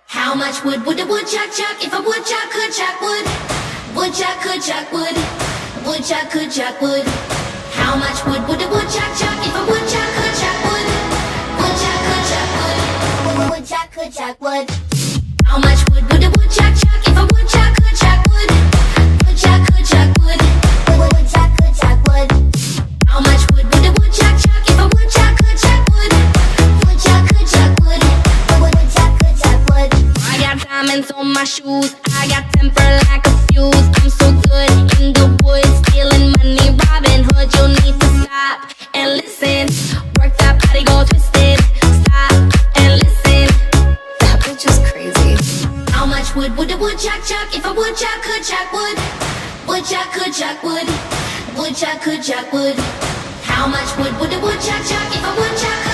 How much would the woodchuck chuck if a woodchuck could chuck wood? Woodchuck could chuck wood. Woodchuck could chuck wood. How much would the woodchuck chuck if a woodchuck could chuck wood? Woodchuck could chuck wood. Woodchuck could chuck wood. How much would the woodchuck chuck if a woodchuck could chuck wood? Woodchuck could chuck wood. Woodchuck could chuck wood. How much would the woodchuck chuck if a woodchuck could chuck wood? Woodchuck could chuck wood. Woodchuck could chuck wood. I got diamonds on my shoes. I got temper like a fuse. I'm so good in the woods, stealing money, Robin Hood. You'll need to stop and listen. Work that body, go twisted. Stop and listen. That bitch is crazy. How much would the woodchuck chuck if a woodchuck could chuck wood? Woodchuck could chuck wood. Woodchuck could chuck wood. How much would the woodchuck chuck if a woodchuck